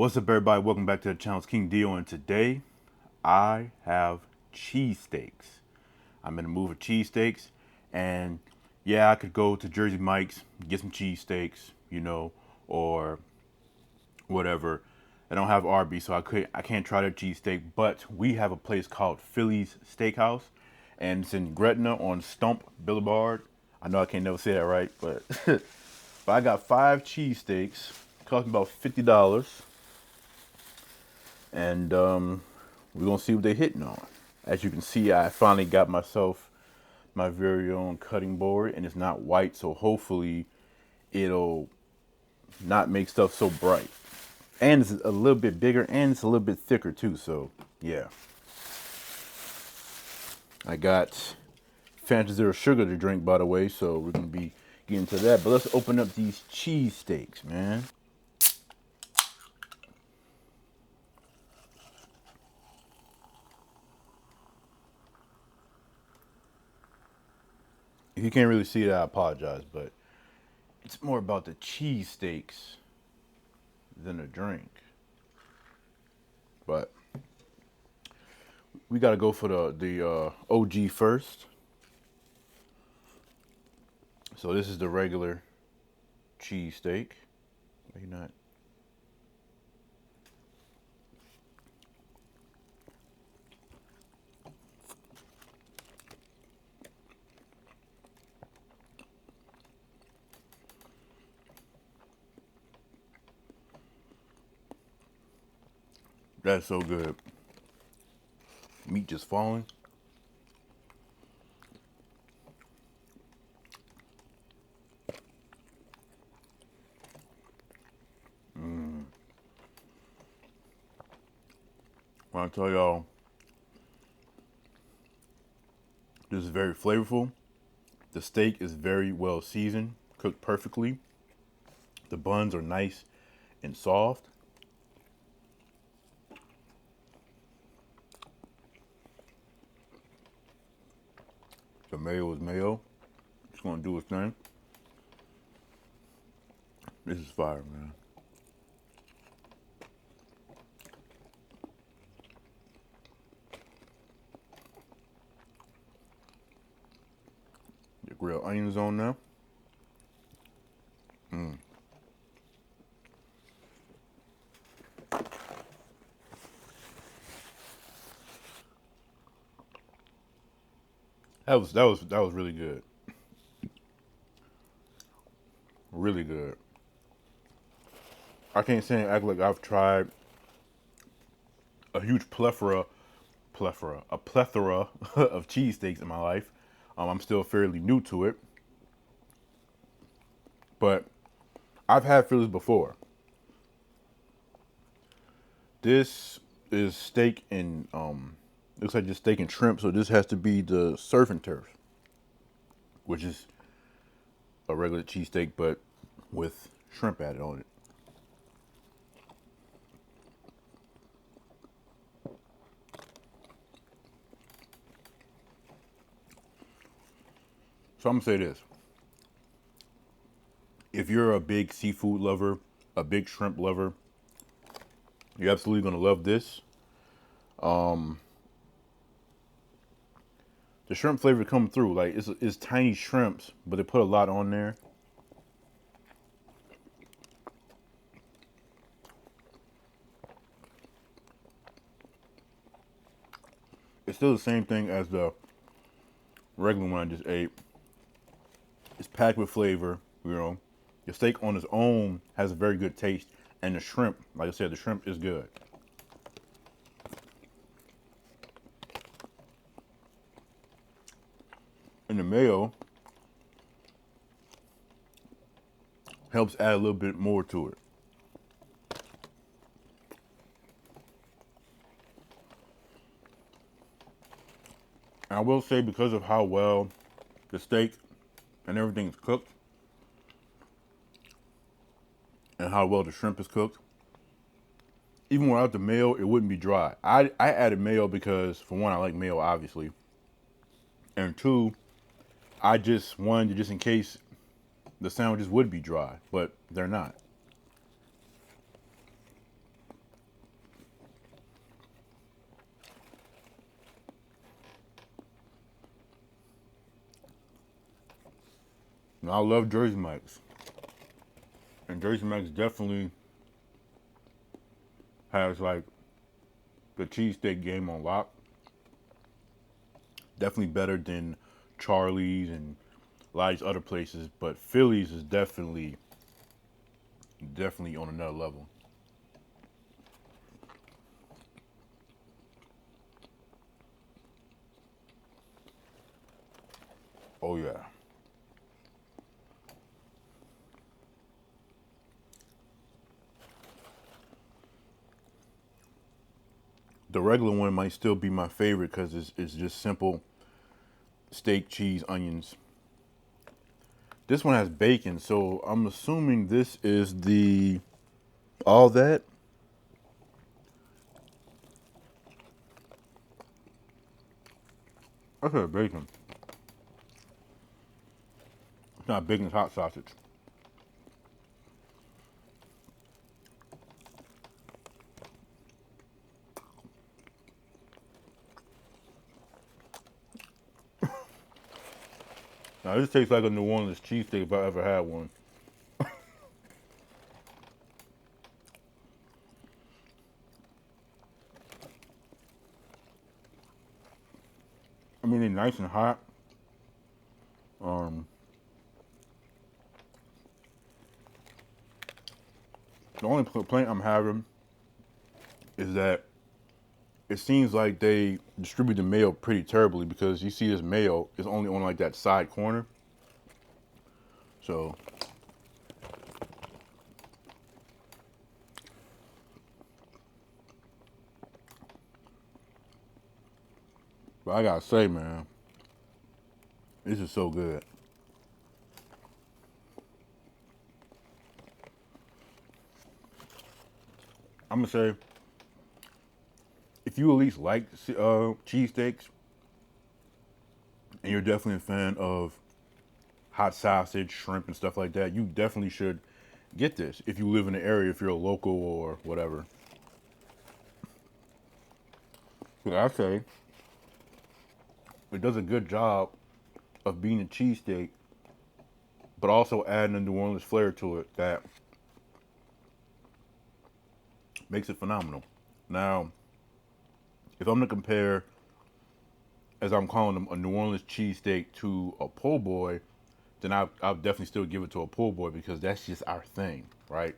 What's up, everybody? Welcome back to the channel. It's King Dio, and today I have cheesesteaks. I'm in the mood for cheesesteaks, and yeah, I could go to Jersey Mike's, get some cheesesteaks, or whatever. I don't have Arby's, so I can't try their cheesesteak. But we have a place called Philly's Steakhouse, and it's in Gretna on Stump Boulevard. I know I can't never say that right, but but I got 5 cheesesteaks, cost me about $50. And we're gonna see what they're hitting on. As you can see, I finally got myself my very own cutting board, and it's not white, so hopefully it'll not make stuff so bright. And it's a little bit bigger, and it's a little bit thicker too, so yeah. I got Fanta Zero Sugar to drink, by the way, so we're gonna be getting to that. But let's open up these cheesesteaks, man. If you can't really see it, I apologize, but it's more about the cheesesteaks than a drink. But we gotta go for the OG first. So this is the regular cheesesteak. Maybe not. That's so good. Meat just falling. When I tell y'all, this is very flavorful. The steak is very well seasoned, cooked perfectly. The buns are nice and soft. The mayo is mayo. It's gonna do its thing. This is fire, man. The grilled onions on now. That was really good. Really good. I can't say and act like I've tried a huge a plethora of cheesesteaks in my life. I'm still fairly new to it, but I've had Phillies before. This is steak and looks like just steak and shrimp, so this has to be the surf and turf, which is a regular cheesesteak but with shrimp added on it. So I'm gonna say this. If you're a big seafood lover, a big shrimp lover, you're absolutely gonna love this. The shrimp flavor come through. Like it's tiny shrimps, but they put a lot on there. It's still the same thing as the regular one I just ate. It's packed with flavor. The steak on its own has a very good taste, and the shrimp, like I said, the shrimp is good. And the mayo helps add a little bit more to it. And I will say, because of how well the steak and everything is cooked, and how well the shrimp is cooked, even without the mayo, it wouldn't be dry. I added mayo because, for one, I like mayo, obviously. And two, I just wanted to, just in case the sandwiches would be dry, but they're not. I love Jersey Mike's. And Jersey Mike's definitely has like the cheesesteak game on lock. Definitely better than Charlie's and a lot of these other places, but Philly's is definitely on another level. Oh yeah. The regular one might still be my favorite because it's just simple steak, cheese, onions. This one has bacon, so I'm assuming this is the all that. I said bacon. It's not bacon, it's hot sausage. Now this tastes like a New Orleans cheesesteak if I ever had one. I mean, they're nice and hot. Um, the only complaint I'm having is that it seems like they distribute the mayo pretty terribly because you see this mayo is only on like that side corner. So, but I gotta say, man, this is so good. I'm gonna say, if you at least like cheesesteaks, and you're definitely a fan of hot sausage, shrimp, and stuff like that, you definitely should get this if you live in the area, if you're a local or whatever. But I say it does a good job of being a cheesesteak, but also adding a New Orleans flair to it that makes it phenomenal. Now, if I'm gonna compare, as I'm calling them, a New Orleans cheesesteak to a po' boy, then I'll definitely still give it to a po' boy because that's just our thing, right?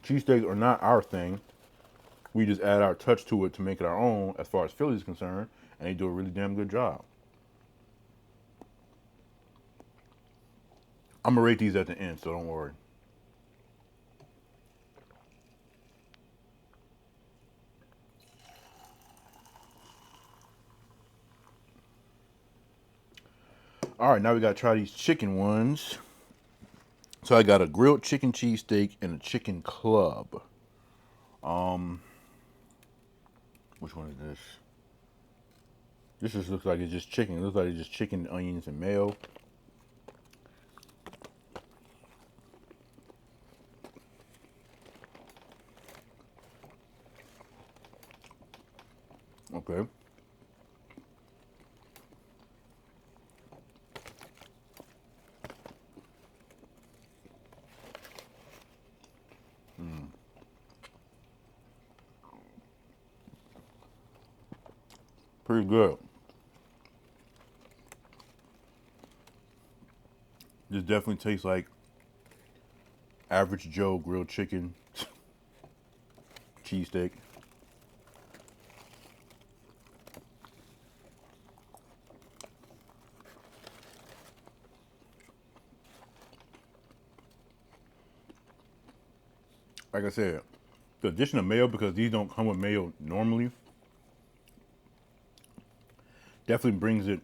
Cheesesteaks are not our thing. We just add our touch to it to make it our own as far as Philly is concerned, and they do a really damn good job. I'm gonna rate these at the end, so don't worry. All right, now we gotta try these chicken ones. So I got a grilled chicken cheesesteak and a chicken club. Um, which one is this? This just looks like it's just chicken. It looks like it's just chicken, onions, and mayo. Okay. Pretty good. This definitely tastes like average Joe grilled chicken cheesesteak. Like I said, the addition of mayo, because these don't come with mayo normally, definitely brings it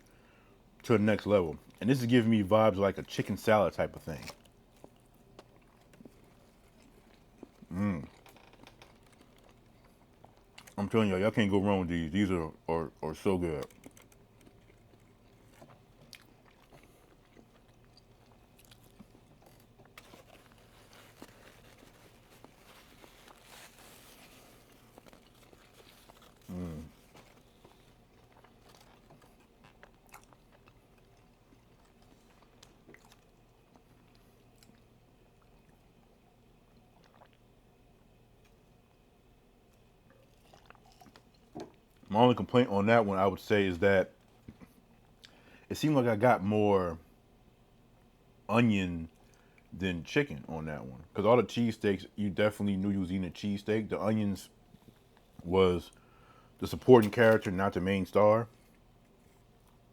to the next level. And this is giving me vibes like a chicken salad type of thing. I'm telling y'all can't go wrong with these. These are so good. My only complaint on that one, I would say, is that it seemed like I got more onion than chicken on that one. Because all the cheesesteaks, you definitely knew you was eating a cheesesteak. The onions was the supporting character, not the main star.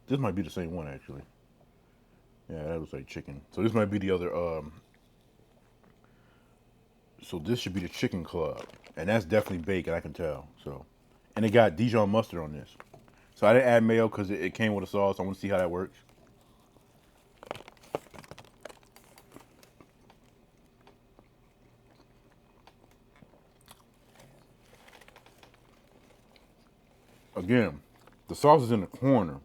This might be the same one, actually. Yeah, that was like chicken. So this might be the other. So this should be the chicken club, and that's definitely bacon. I can tell. So, and it got Dijon mustard on this. So I didn't add mayo because it came with a sauce. I want to see how that works. Again, the sauce is in the corner.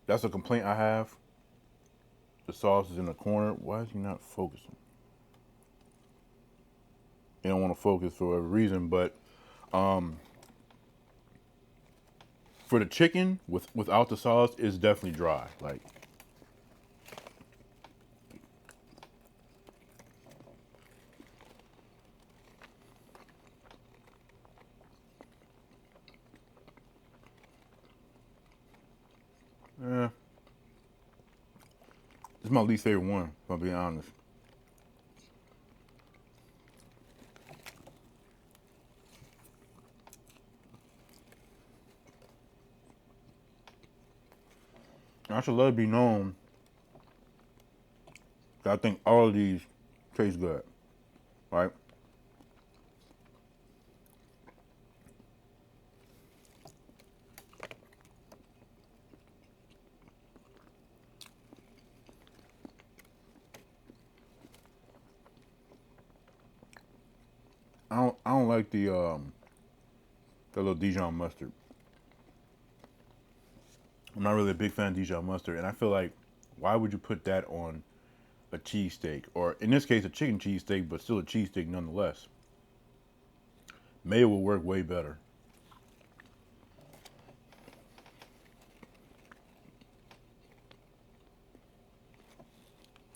That's a complaint I have. The sauce is in the corner. Why is he not focusing? He don't want to focus for a reason, but for the chicken without the sauce, it's definitely dry. Like, eh, it's my least favorite one, if I'm being honest. I should let it be known that I think all of these taste good, right? I don't like the little Dijon mustard. I'm not really a big fan of Dijon mustard, and I feel like why would you put that on a cheesesteak, or in this case a chicken cheesesteak, but still a cheesesteak nonetheless? Mayo will work way better.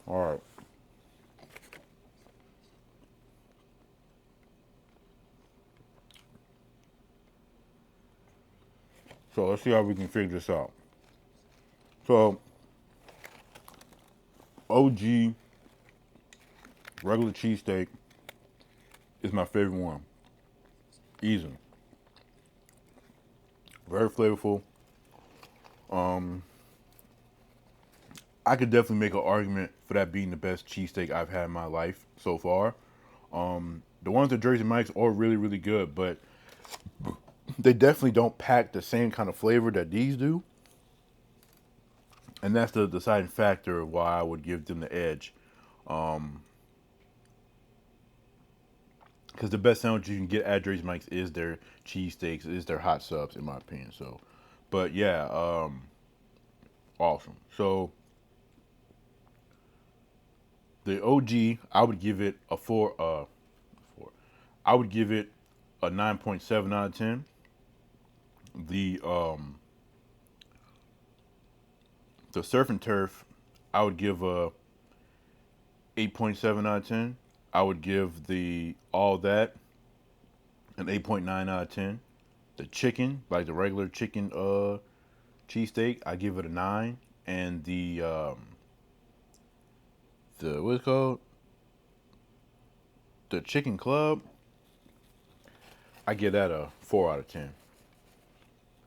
All right. So let's see how we can figure this out. So OG regular cheesesteak is my favorite one. Easily. Very flavorful. I could definitely make an argument for that being the best cheesesteak I've had in my life so far. The ones at Jersey Mike's are really, really good, but they definitely don't pack the same kind of flavor that these do. And that's the deciding factor of why I would give them the edge. Because the best sandwich you can get at Jersey Mike's is their cheesesteaks, is their hot subs, in my opinion. So, but yeah, awesome. So the OG, I would give it a four. I would give it a 9.7 out of 10. The surf and turf, I would give a 8.7 out of 10. I would give the all that an 8.9 out of 10. The chicken, like the regular chicken cheesesteak, I give it a 9. And the what's it called? The chicken club, I give that a 4 out of 10.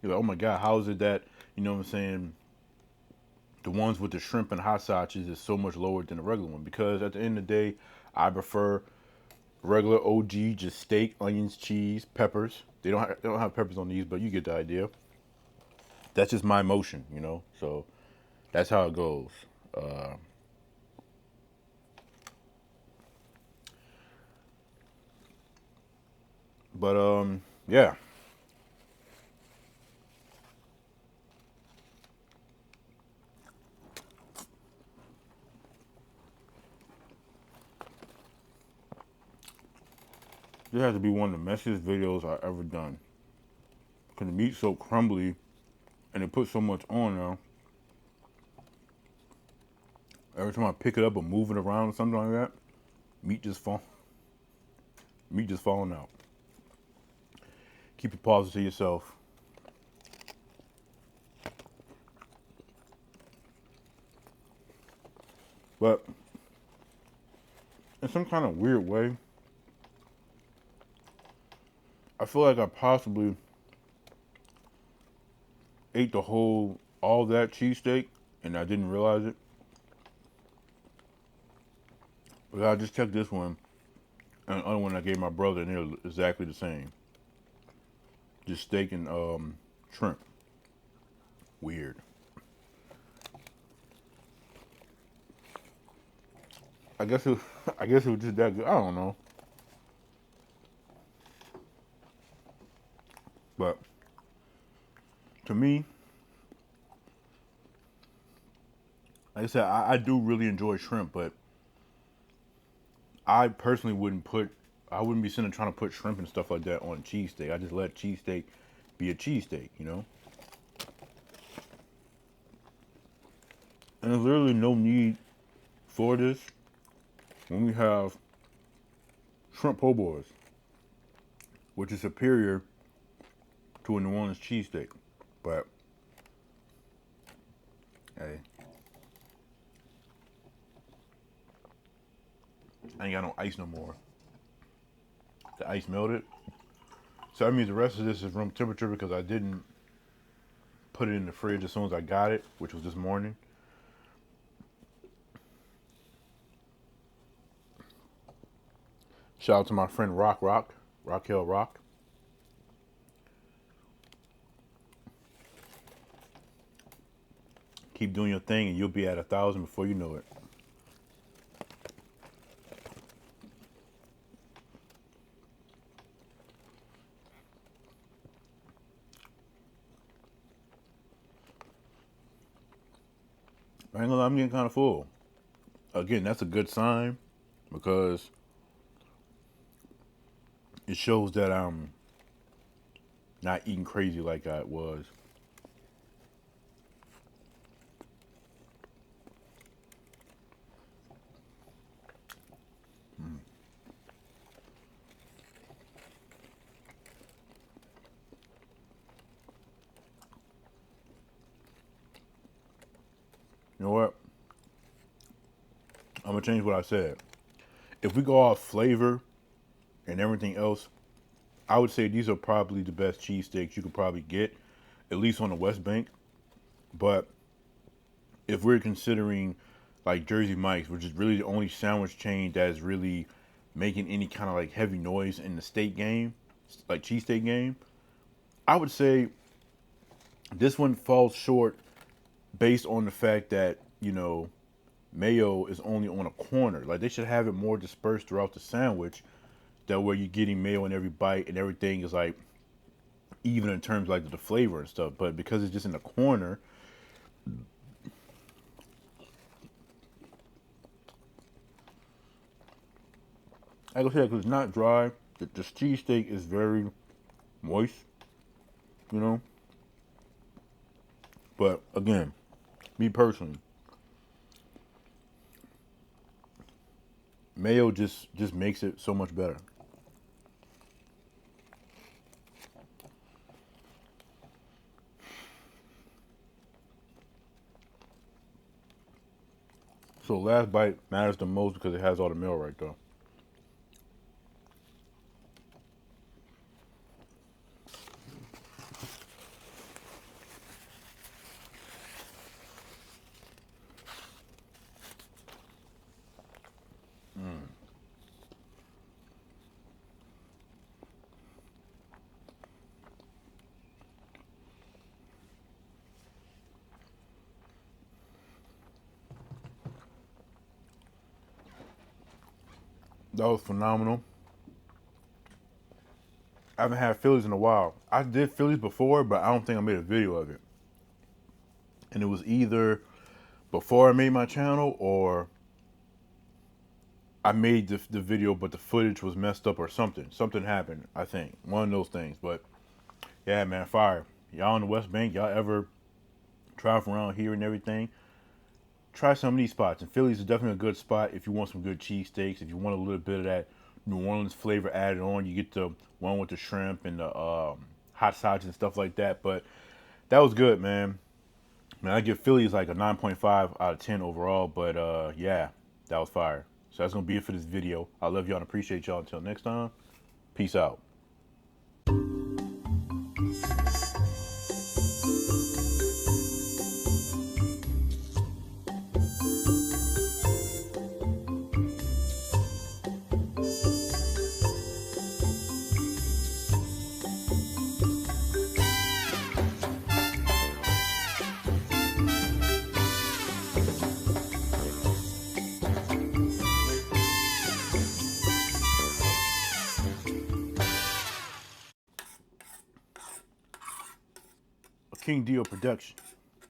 You're like, oh my god, how is it that, you know what I'm saying, the ones with the shrimp and hot sausages is so much lower than the regular one? Because at the end of the day, I prefer regular OG, just steak, onions, cheese, peppers. They don't have peppers on these, but you get the idea. That's just my emotion, you know. So that's how it goes. Uh, but yeah. This has to be one of the messiest videos I've ever done. Cause the meat's so crumbly, and it puts so much on now. Every time I pick it up or move it around or something like that, meat just fall, meat just falling out. Keep your pauses to yourself. But in some kind of weird way, I feel like I possibly ate all that cheesesteak and I didn't realize it. But I just checked this one and the other one I gave my brother and they're exactly the same. Just steak and shrimp. Weird. I guess it I guess it was just that good. I don't know. But to me, like I said, I do really enjoy shrimp, but I personally I wouldn't be sitting there trying to put shrimp and stuff like that on a cheesesteak. I just let cheesesteak be a cheesesteak, you know? And there's literally no need for this when we have shrimp po' boys, which is superior to a New Orleans cheesesteak. But, hey, I ain't got no ice no more. The ice melted. So that means the rest of this is room temperature because I didn't put it in the fridge as soon as I got it, which was this morning. Shout out to my friend Raquel Rock. Keep doing your thing and you'll be at 1,000 before you know it. I ain't gonna lie, I'm getting kind of full. Again, that's a good sign because it shows that I'm not eating crazy like I was. You know what? I'm gonna change what I said. If we go off flavor and everything else, I would say these are probably the best cheesesteaks you could probably get, at least on the West Bank. But if we're considering like Jersey Mike's, which is really the only sandwich chain that is really making any kind of like heavy noise in the steak game, like cheesesteak game, I would say this one falls short based on the fact that, you know, mayo is only on a corner. Like they should have it more dispersed throughout the sandwich. That way you're getting mayo in every bite and everything is like even in terms of like the flavor and stuff. But because it's just in the corner, like I said, because it's not dry, the cheesesteak is very moist, you know. But again, me personally, mayo just makes it so much better. So last bite matters the most because it has all the meal right there. That was phenomenal. I haven't had Phillies in a while. I did Phillies before, but I don't think I made a video of it. And it was either before I made my channel or I made the video, but the footage was messed up or something. Something happened, I think. One of those things. But yeah, man, fire. Y'all on the West Bank, y'all ever travel around here and everything, try some of these spots. And Philly's is definitely a good spot if you want some good cheesesteaks. If you want a little bit of that New Orleans flavor added on, you get the one with the shrimp and hot sauce and stuff like that. But that was good, man. Man, I give Phillies like a 9.5 out of 10 overall. But yeah, that was fire. So that's gonna be it for this video. I love y'all and appreciate y'all. Until next time, peace out. A King Deal production.